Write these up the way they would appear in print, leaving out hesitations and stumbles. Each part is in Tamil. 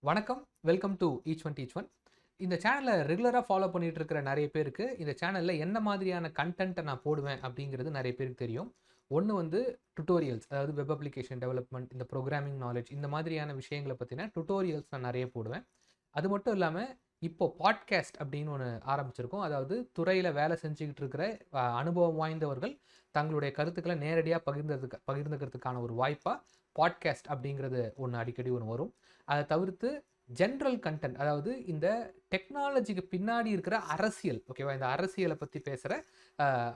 வணக்கம், welcome to each one teach one. இந்த சேனலை ரெகுலராக ஃபாலோ பண்ணிட்டு இருக்கிற நிறைய பேருக்கு இந்த சேனலில் என்ன மாதிரியான கண்டென்ட்டை நான் போடுவேன் அப்படிங்கிறது நிறைய பேருக்கு தெரியும். ஒன்று வந்து டுட்டோரியல்ஸ், அதாவது வெப் அப்ளிகேஷன் டெவலப்மெண்ட், இந்த ப்ரோக்ராமிங் நாலேஜ், இந்த மாதிரியான விஷயங்களை பற்றின டுட்டோரியல்ஸ் நான் நிறைய போடுவேன். அது மட்டும் இல்லாமல் இப்போ பாட்காஸ்ட் அப்படின்னு ஒன்று ஆரம்பிச்சிருக்கோம். அதாவது துறையில் வேலை செஞ்சுக்கிட்டு இருக்கிற அனுபவம் வாய்ந்தவர்கள் தங்களுடைய கருத்துக்களை நேரடியாக பகிர்ந்துக்கிறதுக்கான ஒரு வாய்ப்பாக பாட்காஸ்ட் அப்படிங்கிறது ஒன்று அடிக்கடி ஒன்று வரும். அதை தவிர்த்து ஜென்ரல் கண்டென்ட், அதாவது இந்த டெக்னாலஜிக்கு பின்னாடி இருக்கிற அரசியல், ஓகேவா, இந்த அரசியலை பற்றி பேசுகிற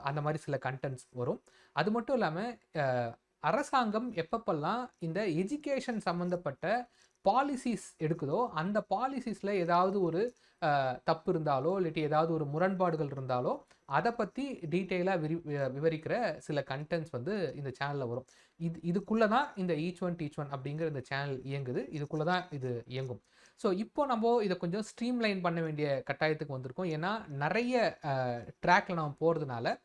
அந்த மாதிரி சில கண்டென்ட்ஸ் வரும். அது மட்டும் இல்லாமல் அரசாங்கம் எப்பப்பெல்லாம் இந்த எஜுகேஷன் சம்மந்தப்பட்ட பாலிசிஸ் எடுக்குதோ அந்த பாலிசிஸில் ஏதாவது ஒரு தப்பு இருந்தாலோ இல்லாட்டி ஏதாவது ஒரு முரண்பாடுகள் இருந்தாலோ அதை பற்றி டீட்டெயிலாக விவரிக்கிற சில கண்டென்ட்ஸ் வந்து இந்த சேனலில் வரும். இதுக்குள்ளே தான் இந்த ஈச் ஒன் டீச் ஒன் அப்படிங்கிற இந்த சேனல் இயங்குது. இதுக்குள்ளே தான் இது இயங்கும். ஸோ இப்போ நம்ம இதை கொஞ்சம் ஸ்ட்ரீம்லைன் பண்ண வேண்டிய கட்டாயத்துக்கு வந்திருக்கோம். ஏன்னா நிறைய ட்ராக்ல நம்ம போகிறதுனால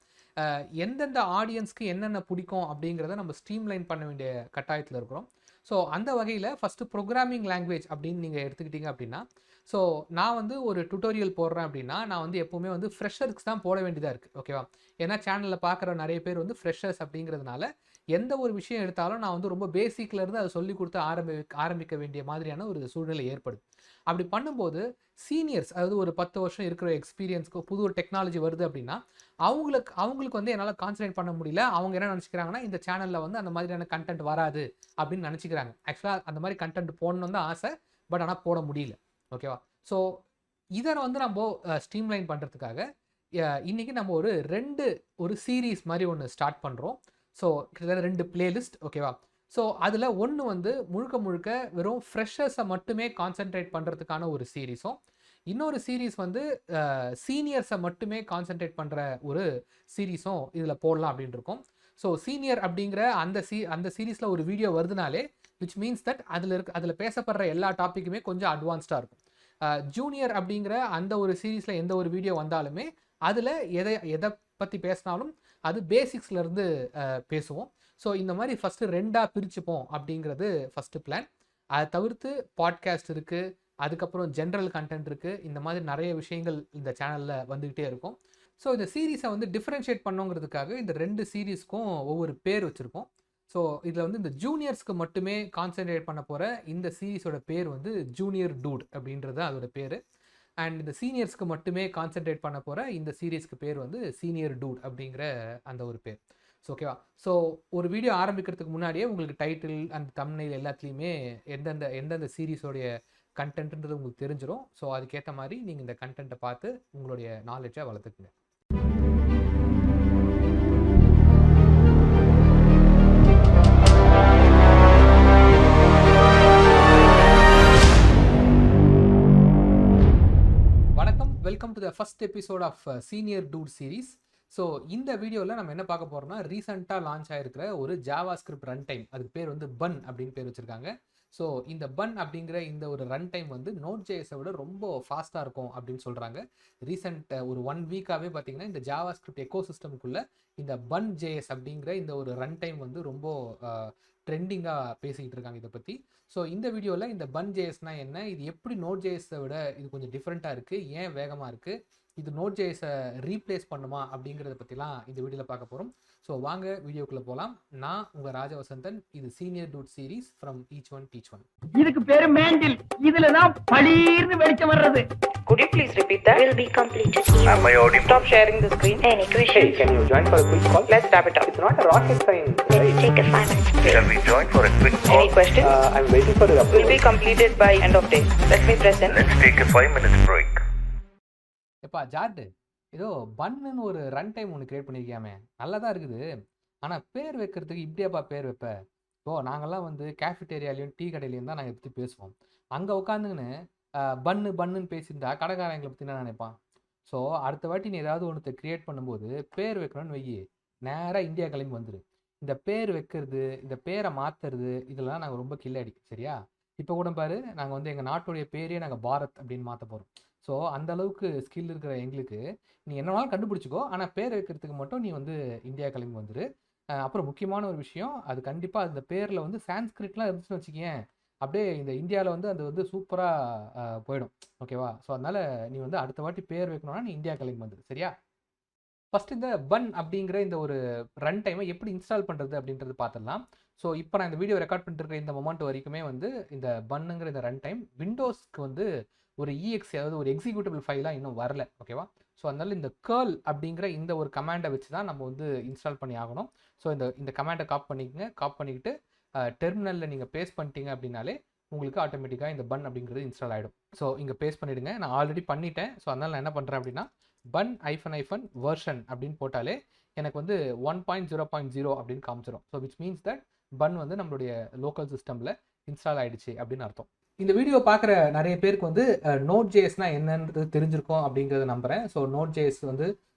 எந்தெந்த ஆடியன்ஸ்க்கு என்னென்ன பிடிக்கும் அப்படிங்கிறத நம்ம ஸ்ட்ரீம்லைன் பண்ண வேண்டிய கட்டாயத்தில் இருக்கிறோம். ஸோ அந்த வகையில் ஃபஸ்ட்டு ப்ரோக்ராமிங் லாங்குவேஜ் அப்படின்னு நீங்கள் எடுத்துக்கிட்டீங்க அப்படின்னா, ஸோ நான் வந்து ஒரு டுட்டோரியல் போடுறேன் அப்படின்னா நான் வந்து எப்போவுமே வந்து ஃப்ரெஷர்ஸ்க்கு தான் போட வேண்டியதாக இருக்குது, ஓகேவா. ஏன்னா சேனலில் பார்க்குற நிறைய பேர் வந்து ஃப்ரெஷர்ஸ் அப்படிங்கிறதுனால எந்த ஒரு விஷயம் எடுத்தாலும் நான் வந்து ரொம்ப பேசிக்லேருந்து அதை சொல்லி கொடுத்து ஆரம்பிக்க வேண்டிய மாதிரியான ஒரு சூழ்நிலை ஏற்படுது. அப்படி பண்ணும்போது சீனியர்ஸ், அதாவது ஒரு 10 வருஷம் இருக்கிற எக்ஸ்பீரியன்ஸ்க்கு புது ஒரு டெக்னாலஜி வருது அப்படின்னா அவங்களுக்கு வந்து என்னால் கான்சன்ட்ரேட் பண்ண முடியல. அவங்க என்ன நினச்சிக்கிறாங்கன்னா, இந்த சேனலில் வந்து அந்த மாதிரியான கண்டென்ட் வராது அப்படின்னு நினச்சிக்கிறாங்க. ஆக்சுவலாக அந்த மாதிரி கண்டென்ட் போடணுன்னு தான் ஆசை, பட் ஆனால் போட முடியல, ஓகேவா. ஸோ இதை வந்து நம்ம ஸ்ட்ரீம்லைன் பண்ணுறதுக்காக இன்றைக்கி நம்ம ஒரு சீரீஸ் மாதிரி ஒன்று ஸ்டார்ட் பண்ணுறோம். ஸோ கிட்டத்தட்ட 2 பிளேலிஸ்ட், ஓகேவா. ஸோ அதில் ஒன்று வந்து முழுக்க வெறும் ஃப்ரெஷர்ஸை மட்டுமே கான்சென்ட்ரேட் பண்ணுறதுக்கான ஒரு சீரீஸும், இன்னொரு சீரீஸ் வந்து சீனியர்ஸை மட்டுமே கான்சென்ட்ரேட் பண்ணுற ஒரு சீரீஸும் இதில் போடலாம் அப்படின்னு இருக்கும். ஸோ சீனியர் அப்படிங்கிற அந்த சீரீஸில் ஒரு வீடியோ வருதுனாலே விச் மீன்ஸ் தட் அதில் பேசப்படுற எல்லா டாப்பிக்குமே கொஞ்சம் அட்வான்ஸ்டாக இருக்கும். ஜூனியர் அப்படிங்கிற அந்த ஒரு சீரீஸில் எந்த ஒரு வீடியோ வந்தாலுமே அதில் எதை பற்றி பேசினாலும் அது பேசிக்ஸ்லேருந்து பேசுவோம். ஸோ இந்த மாதிரி ஃபஸ்ட்டு 2ஆக பிரிச்சுப்போம் அப்படிங்கிறது ஃபஸ்ட்டு பிளான். அதை தவிர்த்து பாட்காஸ்ட் இருக்குது, அதுக்கப்புறம் ஜென்ரல் கண்டென்ட் இருக்குது. இந்த மாதிரி நிறைய விஷயங்கள் இந்த சேனலில் வந்துக்கிட்டே இருக்கும். ஸோ இந்த சீரீஸை வந்து டிஃப்ரென்ஷியேட் பண்ணுங்கிறதுக்காக இந்த 2 சீரீஸ்க்கும் ஒவ்வொரு பேர் வச்சுருக்கோம். ஸோ இதில் வந்து இந்த ஜூனியர்ஸ்க்கு மட்டுமே கான்சென்ட்ரேட் பண்ண போகிற இந்த சீரீஸோட பேர் வந்து ஜூனியர் டூட் அப்படின்றது அதோட பேர். அண்ட் இந்த சீனியர்ஸ்க்கு மட்டுமே கான்சென்ட்ரேட் பண்ண போகிற இந்த சீரீஸ்க்கு பேர் வந்து சீனியர் டூட் அப்படிங்கிற அந்த ஒரு பேர். ஸோ ஓகேவா. ஸோ ஒரு வீடியோ ஆரம்பிக்கிறதுக்கு முன்னாடியே உங்களுக்கு டைட்டில் அந்த தம்ப்நெயில் எல்லாத்துலேயுமே எந்தெந்த சீரீஸோடைய கண்டென்ட்ன்றது உங்களுக்கு தெரிஞ்சிடும். ஸோ அதுக்கேற்ற மாதிரி நீங்கள் இந்த கண்டென்ட்டை பார்த்து உங்களுடைய நாலேஜை வளர்த்துக்குங்க. Welcome to the first episode of senior dude series. So இந்த வீடியோவில் நம்ம என்ன பார்க்க போகிறோம்னா, ரீசெண்டாக லான்ச் ஆகிருக்கிற ஒரு ஜாவாஸ்கிரிப்ட் ரன் டைம், அதுக்கு பேர் வந்து பன் அப்படின்னு பேர் வச்சுருக்காங்க. ஸோ இந்த பன் அப்படிங்கிற இந்த ஒரு ரன் டைம் வந்து நோட்ஜேஸை விட ரொம்ப ஃபாஸ்ட்டாக இருக்கும் அப்படின்னு சொல்கிறாங்க. ரீசெண்ட் ஒரு 1 வீக்காகவே பார்த்தீங்கன்னா இந்த ஜாவாஸ்கிரிப்ட் எக்கோ சிஸ்டமுக்குள்ளே இந்த பன் ஜேஎஸ் அப்படிங்கிற இந்த ஒரு ரன் டைம் வந்து ரொம்ப ட்ரெண்டிங்காக பேசிக்கிட்டு இருக்காங்க இதை பற்றி. ஸோ இந்த வீடியோவில் இந்த பன் ஜேஎஸ்னால் என்ன, இது எப்படி நோட் ஜேஎஸை விட இது கொஞ்சம் டிஃப்ரெண்ட்டாக இருக்குது, ஏன் வேகமாக இருக்குது, இது நோட் ஜேஎஸை ரீப்ளேஸ் பண்ணுமா அப்படிங்கிறத பற்றிலாம் இந்த வீடியோவில் பார்க்க போகிறோம். ஸோ வாங்க வீடியோக்குள்ளே போகலாம். நான் உங்கள் ராஜவசந்தன். இது senior dude series from each one teach one. இதுக்கு பேரு மேண்டில். இதுல தான் பளீர்னு வெளிச்சம் வர்றது. Could you please repeat that? Will be completed. Am I audible? Stop sharing the screen. Any question? Hey, can you join for a quick call? Let's wrap it up. It's not a rocket science, Let's right? take a 5 minutes break. Shall we join for a quick call? Any questions? I'm waiting for the Will approval. be completed by end of day. Let me present. Let's take a 5 minutes break. எப்பா ஜார்டு, ஏதோ பன்னுன்னு ஒரு ரன் டைம் ஒன்று கிரியேட் பண்ணியிருக்கியாமே, நல்லா தான் இருக்குது. ஆனால் பேர் வைக்கிறதுக்கு இப்படியாப்பா பேர் வைப்ப? இப்போது நாங்கள்லாம் வந்து கேஃபிட்டேரியாலையும் டீ கடையிலையும் தான் நாங்கள் பற்றி பேசுவோம். அங்கே உட்காந்துங்கன்னு பன்னுன்னு பேசியிருந்தா கடைக்காரங்களை பற்றி என்ன நினைப்பான்? ஸோ அடுத்த வாட்டி நீ ஏதாவது ஒன்று கிரியேட் பண்ணும்போது பேர் வைக்கணும்னு வையி, நேராக இந்தியா கிளம்பி வந்துடு. இந்த பேர் வைக்கிறது, இந்த பேரை மாற்றுறது, இதெல்லாம் நாங்கள் ரொம்ப கில்லாடி, சரியா? இப்போ கூட பாரு, நாங்கள் வந்து எங்கள் நாட்டுடைய பேரே நாங்கள் பாரத் அப்படின்னு மாற்ற போகிறோம். ஸோ அந்த அளவுக்கு ஸ்கில் இருக்கிற எங்களுக்கு நீ என்ன வேணாலும் கண்டுபிடிச்சிக்கோ, ஆனால் பேர் வைக்கிறதுக்கு மட்டும் நீ வந்து இந்தியா கிளம்பி வந்துடு. அப்புறம் முக்கியமான ஒரு விஷயம், அது கண்டிப்பாக அந்த பேரில் வந்து சான்ஸ்கிரிட்லாம் இருந்துச்சுன்னு வச்சுக்கேன், அப்படியே இந்த இந்தியாவில் வந்து அது வந்து சூப்பராக போயிடும். ஓகேவா? ஸோ அதனால் நீ வந்து அடுத்த வாட்டி பேர் வைக்கணும்னா நீ இந்தியா கிளம்பி வந்துடு. சரியா? ஃபஸ்ட் இந்த பன் அப்படிங்கிற இந்த ஒரு ரன் டைமை எப்படி இன்ஸ்டால் பண்ணுறது அப்படின்றது பார்த்துடலாம். ஸோ இப்போ நான் இந்த வீடியோ ரெக்கார்ட் பண்ணிட்டு இருக்கிற இந்த மொமெண்ட் வரைக்குமே வந்து இந்த பன்னுங்கிற இந்த ரன் டைம் விண்டோஸ்க்கு வந்து ஒரு EXE அதாவது ஒரு எக்ஸிக்யூட்டிபிள் ஃபைலாக இன்னும் வரல. ஓகேவா? ஸோ அதனால இந்த கேர்ள் அப்படிங்கிற இந்த ஒரு கமாண்டை வச்சு தான் நம்ம வந்து இன்ஸ்டால் பண்ணி ஆகணும். ஸோ இந்த கமாண்டை காப்பி பண்ணிக்கிட்டு டெர்மினலில் நீங்கள் பேஸ்ட் பண்ணிட்டீங்க அப்படின்னாலே உங்களுக்கு ஆட்டோமேட்டிக்காக இந்த பன் அப்படிங்கிறது இன்ஸ்டால் ஆகிடும். ஸோ இங்கே பேஸ்ட் பண்ணிவிடுங்க. நான் ஆல்ரெடி பண்ணிட்டேன். ஸோ அதனால் நான் என்ன பண்ணுறேன் அப்படின்னா பன் -- வெர்ஷன் அப்படின்னு போட்டாலே எனக்கு வந்து 1.0.0 அப்படின்னு காமிச்சிடும். ஸோ விச் மீன்ஸ் தட் பன் வந்து நம்மளுடைய லோக்கல் சிஸ்டமில் இன்ஸ்டால் ஆகிடுச்சு அப்படின்னு அர்த்தம். இந்த வீடியோ பார்க்குற நிறைய பேருக்கு வந்து Nodejsனா என்னன்றது தெரிஞ்சிருக்கும் அப்படிங்கிறத நம்புகிறேன். ஸோ Nodejs வந்து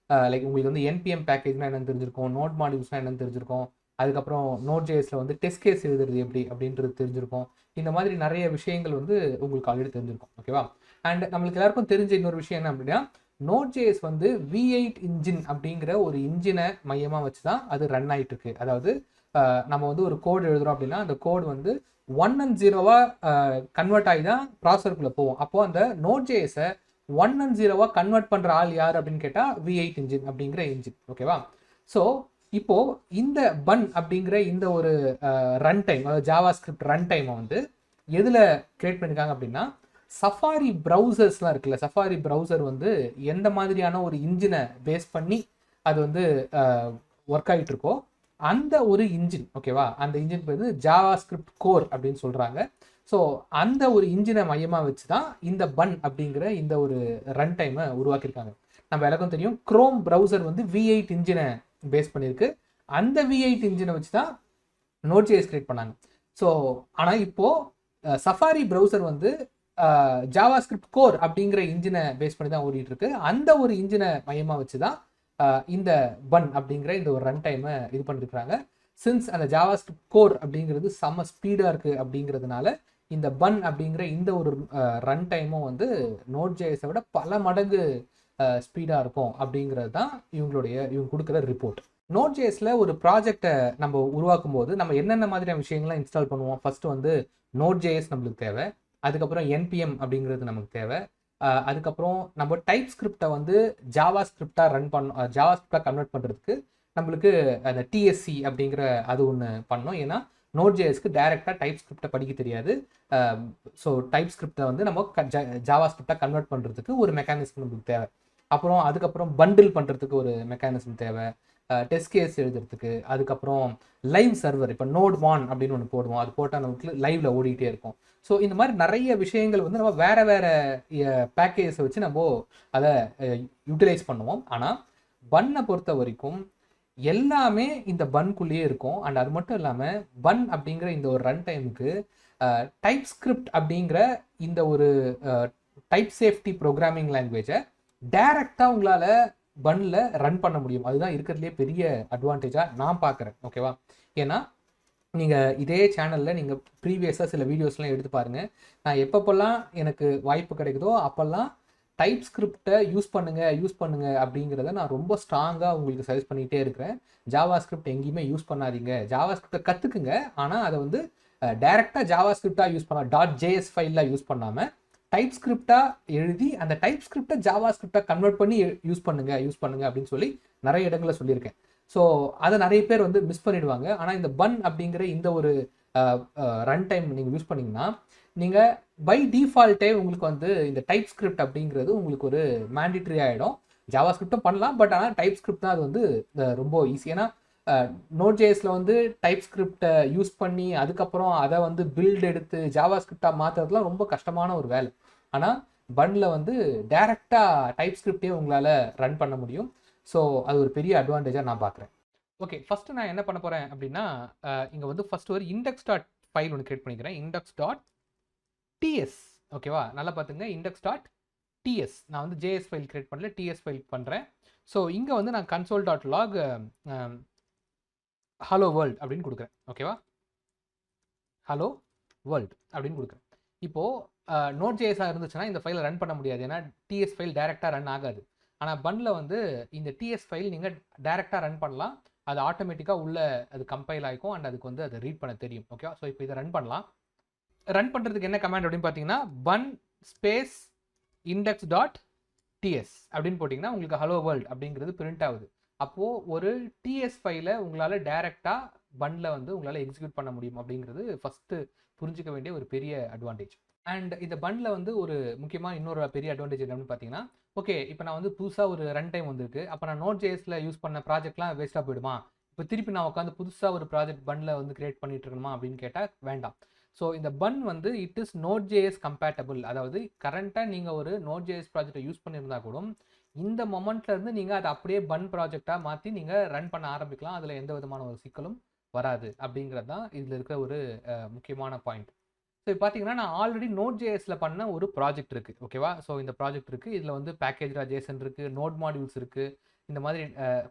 லைக் உங்களுக்கு வந்து NPM பேக்கேஜ்னா என்னன்னு தெரிஞ்சிருக்கும், நோட் மாடியூல்ஸ்னா என்னன்னு தெரிஞ்சிருக்கும், அதுக்கப்புறம் Nodejsல வந்து டெஸ்ட் கேஸ் எழுதுறது எப்படி அப்படின்றது தெரிஞ்சிருக்கும். இந்த மாதிரி நிறைய விஷயங்கள் வந்து உங்களுக்கு ஆல்ரெடி தெரிஞ்சிருக்கும். ஓகேவா? அண்ட் நம்மளுக்கு எல்லாருக்கும் தெரிஞ்ச இன்னொரு விஷயம் என்ன அப்படின்னா Nodejs வந்து V8 இன்ஜின் அப்படிங்கிற ஒரு இன்ஜினை மையமாக வச்சு தான் அது ரன் ஆகிட்டு இருக்கு. அதாவது நம்ம வந்து ஒரு கோடு எழுதுறோம் அப்படின்னா அந்த கோடு வந்து 1 and 0 கன்வெர்ட் ஆகி தான் ப்ராசருக்குள்ளே போவோம். அப்போ அந்த Nodejsஐ 1 and 0 கன்வெர்ட் பண்ணுற ஆள் யார் அப்படின்னு கேட்டால் V8 இன்ஜின் அப்படிங்கிற இன்ஜின். ஓகேவா? ஸோ இப்போ இந்த பன் அப்படிங்கிற இந்த ஒரு ரன் டைம் அதாவது ஜாவாஸ்கிரிப்ட் ரன் டைமை வந்து எதில் கிரியேட் பண்ணியிருக்காங்க அப்படின்னா சஃபாரி ப்ரௌசர்ஸ்லாம் இருக்குல்ல, சஃபாரி ப்ரௌசர் வந்து எந்த மாதிரியான ஒரு இன்ஜினை பேஸ் பண்ணி அது வந்து ஒர்க் ஆகிட்டு இருக்கோ அந்த ஒரு இன்ஜின். ஓகேவா? அந்த இன்ஜின் பேர் ஜாவாஸ்கிரிப்ட் கோர் அப்படின்னு சொல்கிறாங்க. ஸோ அந்த ஒரு இன்ஜினை மையமாக வச்சு தான் இந்த பன் அப்படிங்கிற இந்த ஒரு ரன் டைமை உருவாக்கியிருக்காங்க. நம்ம எல்லாருக்கும் தெரியும் குரோம் ப்ரௌசர் வந்து V8 இன்ஜினை பேஸ் பண்ணியிருக்கு. அந்த V8 இன்ஜினை வச்சு தான் Nodejs கிரியேட் பண்ணாங்க. ஸோ ஆனால் இப்போது சஃபாரி ப்ரௌசர் வந்து ஜாவாஸ்கிரிப்ட் கோர் அப்படிங்கிற இன்ஜினை பேஸ் பண்ணி தான் ஓடிட்டு இருக்கு. அந்த ஒரு இன்ஜினை மையமாக வச்சு தான் இந்த பன் அப்படிங்கிற இந்த ஒரு ரன் டைமை இது பண்ணிருக்கிறாங்க. சின்ஸ் அந்த ஜாவாஸ்கிரிப்ட் கோர் அப்படிங்கிறது செம்ம ஸ்பீடாக இருக்குது அப்படிங்கிறதுனால இந்த பன் அப்படிங்கிற இந்த ஒரு ரன் டைமும் வந்து Nodejsஐ விட பல மடங்கு ஸ்பீடாக இருக்கும் அப்படிங்கிறது தான் இவங்க கொடுக்குற ரிப்போர்ட். Nodejsல ஒரு ப்ராஜெக்டை நம்ம உருவாக்கும் போது நம்ம என்னென்ன மாதிரியான விஷயங்கள்லாம் இன்ஸ்டால் பண்ணுவோம். ஃபர்ஸ்ட் வந்து Nodejs நம்மளுக்கு தேவை, அதுக்கப்புறம் NPM அப்படிங்கிறது நமக்கு தேவை, அதுக்கப்புறம் நம்ம டைப் ஸ்கிரிப்டை வந்து ஜாவாஸ்கிரிப்டாக கன்வெர்ட் பண்ணுறதுக்கு நம்மளுக்கு அந்த TSC அப்படிங்கிற அது ஒன்று பண்ணோம். ஏன்னா Nodejsக்கு டைரெக்டாக டைப் ஸ்கிரிப்டை படிக்க தெரியாது. ஸோ டைப் ஸ்கிரிப்டை வந்து நம்ம ஜாவாஸ்கிரிப்டாக கன்வெர்ட் பண்ணுறதுக்கு ஒரு மெக்கானிசம் நம்மளுக்கு தேவை. அதுக்கப்புறம் பண்டில் பண்ணுறதுக்கு ஒரு மெக்கானிசம் தேவை, டெஸ்ட் கேஸ் எழுதுறதுக்கு, அதுக்கப்புறம் லைவ் சர்வர் இப்போ Node1 அப்படின்னு ஒன்று போடுவோம். அது போட்டால் நமக்கு லைவ்ல ஓடிக்கிட்டே இருக்கும். ஸோ இந்த மாதிரி நிறைய விஷயங்கள் வந்து நம்ம வேற பேக்கேஜை வச்சு நம்ம அதை யூட்டிலைஸ் பண்ணுவோம். ஆனால் பன்னை பொறுத்த வரைக்கும் எல்லாமே இந்த பன்குள்ளேயே இருக்கும். அண்ட் அது மட்டும் இல்லாமல் பன் அப்படிங்கிற இந்த ஒரு ரன் டைமுக்கு டைப் ஸ்கிரிப்ட் அப்படிங்கிற இந்த ஒரு டைப் சேஃப்டி ப்ரோக்ராமிங் லாங்குவேஜை டைரக்டாக உங்களால் பன்னில் ரன் பண்ண முடியும். அதுதான் இருக்கிறதுலே பெரிய அட்வான்டேஜாக நான் பார்க்குறேன். ஓகேவா? ஏன்னா நீங்கள் இதே சேனலில் நீங்கள் ப்ரீவியஸாக சில வீடியோஸ்லாம் எடுத்து பாருங்கள். நான் எப்பப்போல்லாம் எனக்கு வாய்ப்பு கிடைக்குதோ அப்போல்லாம் டைப் ஸ்கிரிப்டை யூஸ் பண்ணுங்க அப்படிங்கிறத நான் ரொம்ப ஸ்ட்ராங்காக உங்களுக்கு சஜஸ்ட் பண்ணிகிட்டே இருக்கிறேன். ஜாவாஸ்கிரிப்ட் எங்கேயுமே யூஸ் பண்ணாதீங்க, ஜாவாஸ்கிரிப்டை கற்றுக்குங்க. ஆனால் அதை வந்து டைரெக்டாக ஜாவாஸ்கிரிப்டாக யூஸ் பண்ணலாம், .js ஃபைலில் யூஸ் பண்ணாமல் டைப் ஸ்கிரிப்டாக எழுதி அந்த டைப் ஸ்கிரிப்டை ஜாவாஸ்கிரிப்டாக கன்வெர்ட் பண்ணி யூஸ் பண்ணுங்க அப்படின்னு சொல்லி நிறைய இடங்களில் சொல்லியிருக்கேன். ஸோ அதை நிறைய பேர் வந்து மிஸ் பண்ணிடுவாங்க. ஆனால் இந்த பன் அப்படிங்கிற இந்த ஒரு ரன் டைம் நீங்கள் யூஸ் பண்ணிங்கன்னா நீங்கள் பை டிஃபால்ட்டே உங்களுக்கு வந்து இந்த டைப் ஸ்கிரிப்ட் அப்படிங்கிறது உங்களுக்கு ஒரு மேண்டிட்ரி ஆகிடும். ஜாவாஸ்கிரிப்டும் பண்ணலாம், பட் ஆனால் டைப் ஸ்கிரிப்ட் தான் அது வந்து ரொம்ப ஈஸி. ஏன்னா Nodejsல வந்து டைப் ஸ்கிரிப்டை யூஸ் பண்ணி அதுக்கப்புறம் அதை வந்து பில்ட் எடுத்து ஜாவாஸ்கிரிப்டாக மாற்றுறதுலாம் ரொம்ப கஷ்டமான ஒரு வேலை. ஆனால் பன்னில் வந்து டைரெக்டாக டைப் ஸ்கிரிப்டே உங்களால் ரன் பண்ண முடியும். ஸோ அது ஒரு பெரிய அட்வான்டேஜாக நான் பார்க்குறேன். ஓகே, ஃபஸ்ட்டு நான் என்ன பண்ண போகிறேன் அப்படின்னா இங்கே வந்து ஃபஸ்ட்டு ஒரு index.file ஒன்று கிரியேட் பண்ணிக்கிறேன். index.ts. ஓகேவா? நல்லா பார்த்துங்க, index.ts. நான் வந்து JS ஃபைல் கிரியேட் பண்ணல, TS ஃபைல் பண்ணுறேன். ஸோ இங்கே வந்து நான் console.log hello world அப்படின்னு கொடுக்குறேன். ஓகேவா? hello world அப்படின்னு கொடுக்குறேன். இப்போது Node.js இருந்துச்சுன்னா இந்த ஃபைலை ரன் பண்ண முடியாது, ஏன்னா TS ஃபைல் டைரெக்டாக ரன் ஆகாது. ஆனால் பன்னில் வந்து இந்த TS ஃபைல் நீங்கள் டைரெக்டாக ரன் பண்ணலாம். அது ஆட்டோமேட்டிக்காக உள்ளே அது கம்பைல் ஆகிக்கும் அண்ட் அதுக்கு வந்து அதை ரீட் பண்ண தெரியும். ஓகேவா? ஸோ இப்போ இதை ரன் பண்ணலாம். ரன் பண்ணுறதுக்கு என்ன கமாண்ட் அப்படின்னு பார்த்தீங்கன்னா பன் ஸ்பேஸ் இண்டெக்ஸ் டாட் டிஎஸ் அப்படின்னு போட்டிங்கன்னா உங்களுக்கு ஹலோ வேர்ல்ட் அப்படிங்கிறது பிரிண்ட் ஆகுது. அப்போது ஒரு டிஎஸ் ஃபைலை உங்களால் டைரெக்டாக பன்னில் வந்து உங்களால் எக்ஸிக்யூட் பண்ண முடியும் அப்படிங்கிறது ஃபஸ்ட்டு புரிஞ்சிக்க வேண்டிய ஒரு பெரிய அட்வான்டேஜ். அண்ட் இந்த பன்னில் வந்து ஒரு முக்கியமாக இன்னொரு பெரிய அட்வான்டேஜ் என்னன்னு பார்த்தீங்கன்னா, ஓகே இப்போ நான் வந்து புதுசாக ஒரு ரன் டைம் வந்திருக்கு, அப்போ நான் Node.jsல யூஸ் பண்ண ப்ராஜெக்ட்லாம் வேஸ்ட்டாக போயிடுமா, இப்போ திருப்பி நான் உட்காந்து புதுசாக ஒரு ப்ராஜெக்ட் பன்னில் வந்து கிரியேட் பண்ணிட்டு இருக்கணுமா அப்படின்னு கேட்டால் வேண்டாம். ஸோ இந்த பன் வந்து இட் இஸ் Node.js கம்பேட்டபிள். அதாவது கரண்ட்டாக நீங்கள் ஒரு Node.js ப்ராஜெக்டை யூஸ் பண்ணியிருந்தா கூட இந்த மொமெண்ட்லேருந்து நீங்கள் அதை அப்படியே பன் ப்ராஜெக்டாக மாற்றி நீங்கள் ரன் பண்ண ஆரம்பிக்கலாம். அதில் எந்த விதமான ஒரு சிக்கலும் வராது அப்படிங்கிறது தான் இதில் இருக்கிற ஒரு முக்கியமான பாயிண்ட். ஸோ இப்போ பார்த்தீங்கன்னா நான் ஆல்ரெடி Node.jsல பண்ண ஒரு ப்ராஜெக்ட் இருக்குது. ஓகேவா? ஸோ இந்த ப்ராஜெக்ட் இருக்குது, இதில் வந்து பேக்கேஜ்.json இருக்குது, நோட் மாடியூல்ஸ் இருக்குது, இந்த மாதிரி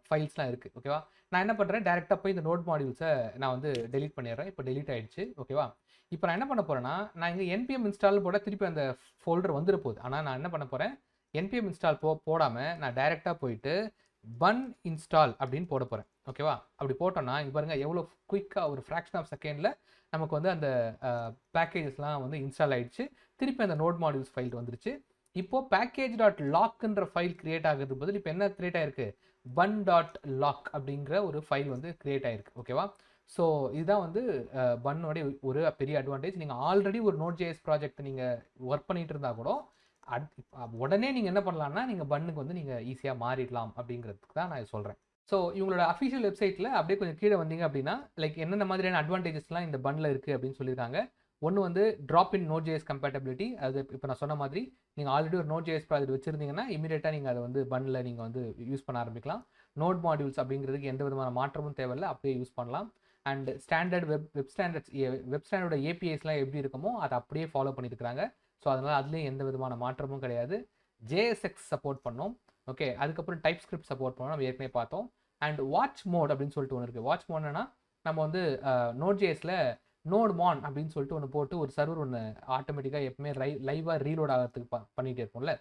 ஃபைல்ஸ்லாம் இருக்குது. ஓகேவா? நான் என்ன பண்ணுறேன், டேரெக்டாக போய் இந்த நோட் மாடியூல்ஸை நான் வந்து டெலீட் பண்ணிடுறேன். இப்போ டெலீட் ஆகிடுச்சு. ஓகேவா? இப்போ நான் என்ன பண்ண போகிறேன்னா, நான் இங்கே npm இன்ஸ்டால் போட திருப்பி அந்த ஃபோல்டர் வந்துட போகுது. ஆனால் நான் என்ன பண்ண போகிறேன், npm இன்ஸ்டால் போடாமல் நான் டைரெக்டாக போயிட்டு பன் இன்ஸ்டால் அப்படின்னு போட போகிறேன். ஓகேவா? அப்படி போட்டோன்னா இங்கே பாருங்கள் எவ்வளோ குயிக்காக ஒரு ஃப்ராக்ஷன் ஆஃப் செகண்டில் நமக்கு வந்து அந்த பேக்கேஜஸ்லாம் வந்து இன்ஸ்டால் ஆகிடுச்சு. திருப்பி அந்த நோட் மாடியூல்ஸ் ஃபைல் வந்துருச்சு. இப்போது பேக்கேஜ் டாட் லாக்ன்ற ஃபைல் கிரியேட் ஆகிறது பதில் இப்போ என்ன கிரியேட் ஆகிருக்கு, பன் டாட் லாக் அப்படிங்கிற ஒரு ஃபைல் வந்து கிரியேட் ஆகிருக்கு. ஓகேவா? ஸோ இதுதான் வந்து பன்னோடைய ஒரு பெரிய அட்வான்டேஜ். நீங்கள் ஆல்ரெடி ஒரு Node.js ப்ராஜெக்ட் நீங்கள் ஒர்க் பண்ணிட்டு இருந்தால் கூட உடனே நீங்கள் என்ன பண்ணலாம்னா நீங்கள் பன்னுக்கு வந்து நீங்கள் ஈஸியாக மாறிடலாம் அப்படிங்கிறதுக்கு தான் நான் சொல்கிறேன். ஸோ இவங்களோட அஃபிஷியல் வெப்சைட்டில் அப்படியே கொஞ்சம் கீழே வந்தீங்க அப்படின்னா லைக் என்னென்ன மாதிரியான அட்வான்டேஜஸ்லாம் இந்த பன்னில் இருக்குது அப்படின்னு சொல்லியிருக்காங்க. ஒன்று வந்து ட்ராப் இன் Node.js கம்பேட்டபிலிட்டி. அது இப்போ நான் சொன்ன மாதிரி நீங்கள் ஆல்ரெடி ஒரு Node.js ப்ராஜெக்ட் வச்சுருந்தீங்கன்னா இமீடியட்டாக நீங்கள் அதை வந்து பன்னில் நீங்கள் வந்து யூஸ் பண்ண ஆரம்பிக்கலாம். நோட் மாடியூல்ஸ் அப்படிங்கிறதுக்கு எந்த விதமான மாற்றமும் தேவையில்லை, அப்படியே யூஸ் பண்ணலாம். அண்ட் ஸ்டாண்டர்ட் வெப் ஸ்டாண்டர்டோட ஏபிஐஸ்லாம் எப்படி இருக்குமோ அதை அப்படியே ஃபாலோ பண்ணியிருக்கிறாங்க. ஸோ அதனால் அதுலேயும் எந்த விதமான மாற்றமும் கிடையாது. JSX சப்போர்ட் பண்ணோம். ஓகே, அதுக்கப்புறம் TypeScript சப்போர்ட் பண்ணோம், நம்ம ஏற்கனவே பார்த்தோம். அண்ட் வாட்ச் மோட் அப்படின்னு சொல்லிட்டு ஒன்று இருக்குது. வாட்ச் மோட்னா நம்ம வந்து Node.jsல நோட்மான் அப்படின்னு சொல்லிட்டு ஒன்று போட்டு ஒரு சர்வர் ஒன்று ஆட்டோமேட்டிக்காக எப்பவுமே லைவாக ரீலோட் ஆகிறதுக்கு பண்ணிகிட்டே இருப்போம்ல.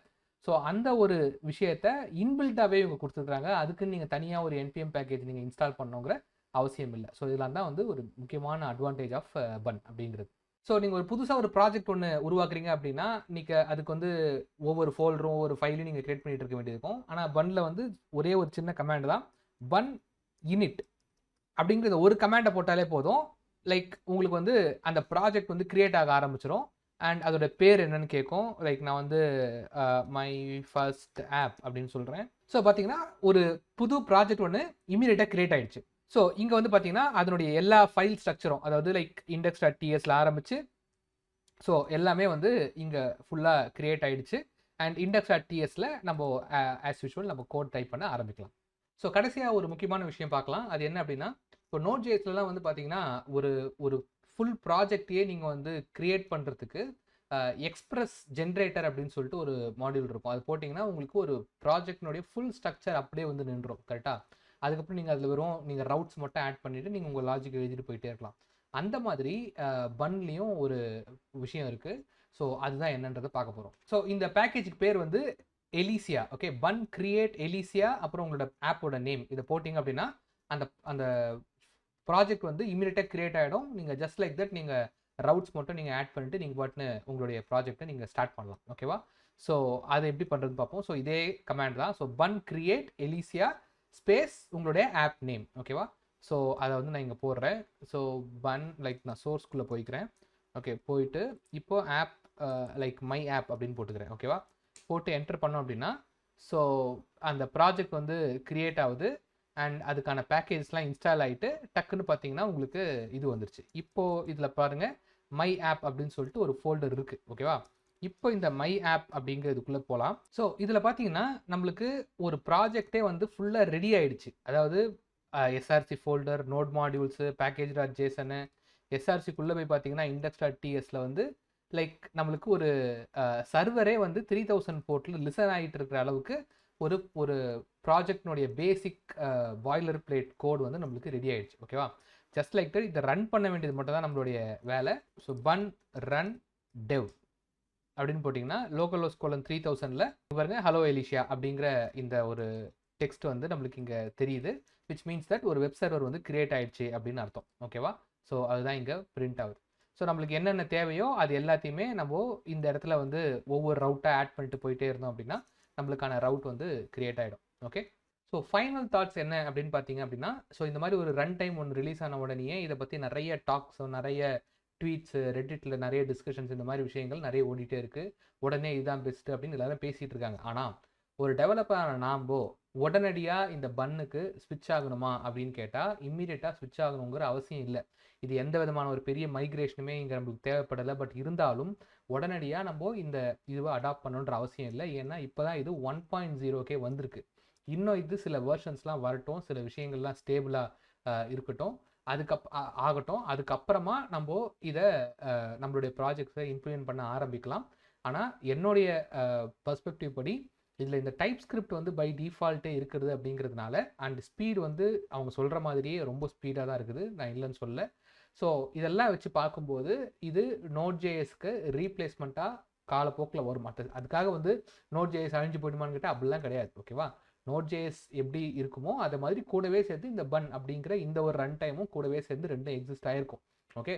ஸோ அந்த ஒரு விஷயத்த இன்பில்ட்டாகவே இவங்க கொடுத்துருக்காங்க. அதுக்குன்னு நீங்கள் தனியாக ஒரு npm பேக்கேஜ் நீங்கள் இன்ஸ்டால் பண்ணணுங்கிற அவசியம் இல்லை. ஸோ இதெல்லாம் தான் வந்து ஒரு முக்கியமான அட்வான்டேஜ் ஆஃப் பன் அப்படிங்கிறது. ஸோ நீங்கள் ஒரு புதுசாக ஒரு ப்ராஜெக்ட் ஒன்று உருவாக்குறீங்க அப்படின்னா நீங்கள் அதுக்கு வந்து ஒவ்வொரு ஃபோல்டரும் ஒவ்வொரு ஃபைலையும் நீங்கள் கிரியேட் பண்ணிட்டு இருக்க வேண்டியிருக்கும். ஆனால் பன்னில் வந்து ஒரே ஒரு சின்ன கமாண்ட் தான், பன் init அப்படிங்கிற ஒரு கமாண்டை போட்டாலே போதும். லைக் உங்களுக்கு வந்து அந்த ப்ராஜெக்ட் வந்து கிரியேட் ஆக ஆரம்பிச்சிடும். அண்ட் அதோட பேர் என்னன்னு கேட்கும். லைக் நான் வந்து மை ஃபர்ஸ்ட் ஆப் அப்படின்னு சொல்கிறேன். ஸோ பார்த்தீங்கன்னா ஒரு புது ப்ராஜெக்ட் ஒன்று இமீடியட்டாக கிரியேட் ஆகிடுச்சு. ஸோ இங்கே வந்து பார்த்தீங்கன்னா அதனுடைய எல்லா ஃபைல் ஸ்ட்ரக்சரும், அதாவது லைக் index.tsல ஆரம்பிச்சு ஸோ எல்லாமே வந்து இங்கே ஃபுல்லாக கிரியேட் ஆகிடுச்சு. அண்ட் index.tsல நம்ம ஆஸ் யூஷுவல் நம்ம கோட் டைப் பண்ண ஆரம்பிக்கலாம். ஸோ கடைசியாக ஒரு முக்கியமான விஷயம் பார்க்கலாம். அது என்ன அப்படின்னா, இப்போ Node.jsலாம் வந்து பார்த்தீங்கன்னா ஒரு ஃபுல் ப்ராஜெக்டையே நீங்கள் வந்து கிரியேட் பண்ணுறதுக்கு எக்ஸ்பிரஸ் ஜென்ரேட்டர் அப்படின்னு சொல்லிட்டு ஒரு மாடியூல் இருக்கும். அது போட்டிங்கன்னா உங்களுக்கு ஒரு ப்ராஜெக்டினுடைய ஃபுல் ஸ்ட்ரக்சர் அப்படியே வந்து நின்றுடும். கரெக்டாக? அதுக்கப்புறம் நீங்கள் அதில் வெறும் நீங்கள் ரவுட்ஸ் மட்டும் ஆட் பண்ணிவிட்டு நீங்கள் உங்கள் லாஜிக் எழுதிட்டு போயிட்டே இருக்கலாம். அந்த மாதிரி பன்லேயும் ஒரு விஷயம் இருக்குது. ஸோ அதுதான் என்னன்றதை பார்க்க போகிறோம். ஸோ இந்த பேக்கேஜுக்கு பேர் வந்து Elysia. ஓகே, பன் கிரியேட் Elysia, அப்புறம் உங்களோட ஆப்போட நேம் இதை போட்டிங்க அப்படின்னா அந்த அந்த ப்ராஜெக்ட் வந்து இமீடியட்டாக கிரியேட் ஆகிடும். நீங்கள் ஜஸ்ட் லைக் தட் நீங்கள் ரவுட்ஸ் மட்டும் நீங்கள் ஆட் பண்ணிட்டு நீங்கள் பாட்டுன்னு உங்களுடைய ப்ராஜெக்டை நீங்கள் ஸ்டார்ட் பண்ணலாம். ஓகேவா? ஸோ அதை எப்படி பண்ணுறதுன்னு பார்ப்போம். ஸோ இதே கமாண்ட் தான். ஸோ பன் கிரியேட் Elysia ஸ்பேஸ் உங்களுடைய ஆப் நேம். ஓகேவா? ஸோ அதை வந்து நான் இங்கே போடுறேன். ஸோ பன் லைக் நான் சோர்ஸ்குள்ளே போய்க்கிறேன். ஓகே, போயிட்டு இப்போ ஆப் லைக் மை ஆப் அப்படின்னு போட்டுக்கிறேன். ஓகேவா? போட்டு என்டர் பண்ணோம் அப்படின்னா ஸோ அந்த ப்ராஜெக்ட் வந்து கிரியேட் ஆகுது. அண்ட் அதுக்கான பேக்கேஜஸ்லாம் இன்ஸ்டால் ஆகிட்டு டக்குன்னு பார்த்தீங்கன்னா உங்களுக்கு இது வந்துருச்சு. இப்போது இதில் பாருங்கள் மை ஆப் அப்படின்னு சொல்லிட்டு ஒரு ஃபோல்டர் இருக்குது. ஓகேவா? இப்போ இந்த மை ஆப் அப்படிங்கிறதுக்குள்ளே போகலாம். ஸோ இதில் பார்த்தீங்கன்னா நம்மளுக்கு ஒரு ப்ராஜெக்டே வந்து ஃபுல்லாக ரெடி ஆகிடுச்சு. அதாவது எஸ்ஆர்சி ஃபோல்டர், நோட் மாடியூல்ஸு, பேக்கேஜ்.json, எஸ்ஆர்சிக்குள்ளே போய் பார்த்தீங்கன்னா index.tsல வந்து லைக் நம்மளுக்கு ஒரு சர்வரே வந்து 3000 போர்ட்டில் லிசன் ஆகிட்டு இருக்கிற அளவுக்கு ஒரு ப்ராஜெக்டினுடைய பேசிக் பாய்லர் பிளேட் கோட் வந்து நம்மளுக்கு ரெடி ஆகிடுச்சு. ஓகேவா? ஜஸ்ட் லைக் தட் இதை ரன் பண்ண வேண்டியது மட்டும் தான் நம்மளுடைய வேலை. ஸோ பன் ரன் டெவ் அப்படின்னு போட்டிங்கன்னா localhost:3000ல பாருங்க ஹலோ Elysia அப்படிங்கிற இந்த ஒரு டெக்ஸ்ட் வந்து நம்மளுக்கு இங்கே தெரியுது. விச் மீன்ஸ் தட் ஒரு வெப் சர்வர் வந்து கிரியேட் ஆகிடுச்சு அப்படின்னு அர்த்தம். ஓகேவா? ஸோ அதுதான் இங்கே பிரிண்ட் ஆகுது. ஸோ நம்மளுக்கு என்னென்ன தேவையோ அது எல்லாத்தையுமே நம்ம இந்த இடத்துல வந்து ஒவ்வொரு ரவுட்டாக ஆட் பண்ணிட்டு போயிட்டே இருந்தோம் அப்படின்னா நம்மளுக்கான ரவுட் வந்து கிரியேட் ஆகிடும். ஓகே, ஸோ ஃபைனல் தாட்ஸ் என்ன அப்படின்னு பார்த்தீங்க அப்படின்னா, ஸோ இந்த மாதிரி ஒரு ரன் டைம் ஒன்று ரிலீஸ் ஆன உடனேயே இதை பற்றி நிறைய டாக்ஸ், நிறைய ட்வீட்ஸு, ரெட்டிட்டில் நிறைய டிஸ்கஷன்ஸ், இந்த மாதிரி விஷயங்கள் நிறைய ஓடிட்டே இருக்குது. உடனே இதுதான் பெஸ்ட்டு அப்படின்னு எல்லாரும் பேசிகிட்டு இருக்காங்க. ஆனால் ஒரு டெவலப்பரான நாம்போ உடனடியாக இந்த பன்னுக்கு ஸ்விட்ச் ஆகணுமா அப்படின்னு கேட்டால் இம்மீடியட்டாக ஸ்விட்ச் ஆகணுங்கிற அவசியம் இல்லை. இது எந்த விதமான ஒரு பெரிய மைக்ரேஷனுமே இங்கே நம்மளுக்கு தேவைப்படலை. பட் இருந்தாலும் உடனடியாக நம்ம இந்த இதுவை அடாப்ட் பண்ணணுன்ற அவசியம் இல்லை. ஏன்னா இப்போ தான் இது 1.0 வந்திருக்கு. இன்னும் இது சில வெர்ஷன்ஸ்லாம் வரட்டும், சில விஷயங்கள்லாம் ஸ்டேபிளாக இருக்கட்டும், அதுக்கப்புறமா நம்ம இதை நம்மளுடைய ப்ராஜெக்ட்ஸை இம்ப்ளிமெண்ட் பண்ண ஆரம்பிக்கலாம். ஆனால் என்னுடைய பர்ஸ்பெக்டிவ் படி இதில் இந்த டைப் ஸ்கிரிப்ட் வந்து பை டிஃபால்ட்டே இருக்கிறது அப்படிங்கிறதுனால அண்ட் ஸ்பீடு வந்து அவங்க சொல்கிற மாதிரியே ரொம்ப ஸ்பீடாக தான் இருக்குது, நான் இல்லைன்னு சொல்ல. ஸோ இதெல்லாம் வச்சு பார்க்கும்போது இது Node.jsக்கு ரீப்ளேஸ்மெண்ட்டாக காலப்போக்கில் வரும். அதுக்காக வந்து Node.js அழிஞ்சு போயிடுமான்னு கேட்டால் அப்படிலாம் கிடையாது. ஓகேவா, Node.js எப்படி இருக்குமோ அதை மாதிரி கூடவே சேர்த்து இந்த பன் அப்படிங்கிற இந்த ஒரு ரன் டைமும் கூடவே சேர்ந்து ரெண்டும் எக்ஸிஸ்ட் ஆகிருக்கும். ஓகே,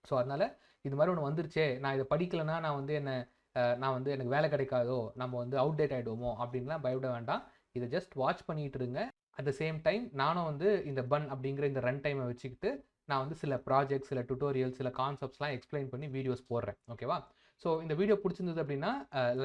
ஸோ அதனால் இது மாதிரி ஒன்று வந்துருச்சே, நான் இதை படிக்கலைன்னா நான் வந்து எனக்கு வேலை கிடைக்காதோ, நம்ம வந்து அவுட்டேட் ஆகிடுவோமோ அப்படின்லாம் பயப்பட வேண்டாம். இதை ஜஸ்ட் வாட்ச் பண்ணிகிட்டு இருங்க. அட் த சேம் டைம் நானும் வந்து இந்த பன் அப்படிங்கிற இந்த ரன் டைமை வச்சுக்கிட்டு நான் வந்து சில ப்ராஜெக்ட்ஸ், சில டுட்டோரியல், சில கான்செப்ட்ஸ்லாம் எக்ஸ்பிளைன் பண்ணி வீடியோஸ் போடுறேன். ஓகேவா, ஸோ இந்த வீடியோ பிடிச்சிருந்தது அப்படின்னா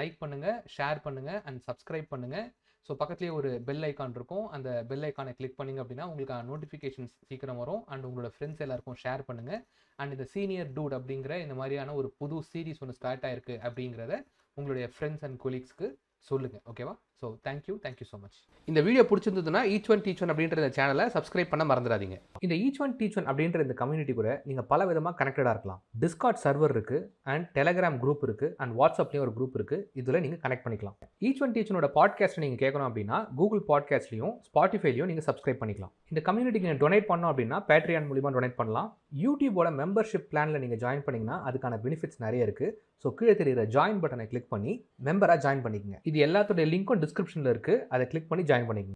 லைக் பண்ணுங்கள், ஷேர் பண்ணுங்கள் அண்ட் சப்ஸ்கிரைப் பண்ணுங்கள். ஸோ பக்கத்துலேயே ஒரு பெல் ஐக்கான் இருக்கும், அந்த பெல் ஐக்கானை கிளிக் பண்ணிங்க அப்படின்னா உங்களுக்கு நோட்டிஃபிகேஷன்ஸ் சீக்கிரம் வரும். அண்ட் உங்களோட ஃப்ரெண்ட்ஸ் எல்லாருக்கும் ஷேர் பண்ணுங்கள். அண்ட் இந்த சீனியர் டூட் அப்படிங்கிற இந்த மாதிரியான ஒரு புது சீரீஸ் ஒன்று ஸ்டார்ட் ஆயிருக்கு அப்படிங்கிறத உங்களுடைய ஃப்ரெண்ட்ஸ் அண்ட் கொலீக்ஸ்க்கு சொல்லுங்கள். ஓகேவா, ஸோ தேங்க்யூ ஸோ மச். இந்த வீடியோ பிடிச்சிருந்ததுன்னா ஈச் ஒன் டீச் ஒன் அப்படின்ற இந்த சேனலை சப்ஸ்கிரைப் பண்ண மறந்துடாதீங்க. இந்த ஈச் ஒன் டீச் ஒன் அப்படின்ற இந்த கம்யூனிட்டி கூட நீங்கள் பல விதமாக கனெக்டடாக இருக்கலாம். டிஸ்கார்ட் சர்வர் இருக்குது அண்ட் டெலகிராம் குரூப் இருக்குது அண்ட் வாட்ஸ்அப்லேயும் ஒரு குரூப் இருக்குது. இதில் நீங்கள் கனெக்ட் பண்ணிக்கலாம். ஈச் ஒன் டீச் ஒனோட பாட்காஸ்ட்டை நீங்கள் கேட்கணும் அப்படின்னா கூகுள் பாட்காஸ்ட்லையும் ஸ்பாட்டிஃபைலையும் நீங்கள் சப்ஸ்கிரைப் பண்ணிக்கலாம். இந்த கம்யூனிட்டிக்கு நீங்கள் டொனேட் பண்ணோம் அப்படின்னா பேட்ரியான் மூலிமா டொனேட் பண்ணலாம். யூடியூபோட மெம்பர்ஷிப் பிளானில் நீங்கள் ஜாயின் பண்ணிங்கன்னா அதுக்கான பெனிஃபிட்ஸ் நிறைய இருக்குது. ஸோ கீழே தெரிகிற ஜாயின் பட்டனை கிளிக் பண்ணி மெம்பராக ஜாயின் பண்ணிக்கங்க. இது எல்லாத்தோட லிங்க்கும் டிஸ்கிரிப்ஷனில் இருக்குது, அதை கிளிக் பண்ணி ஜாயின் பண்ணிக்கங்க.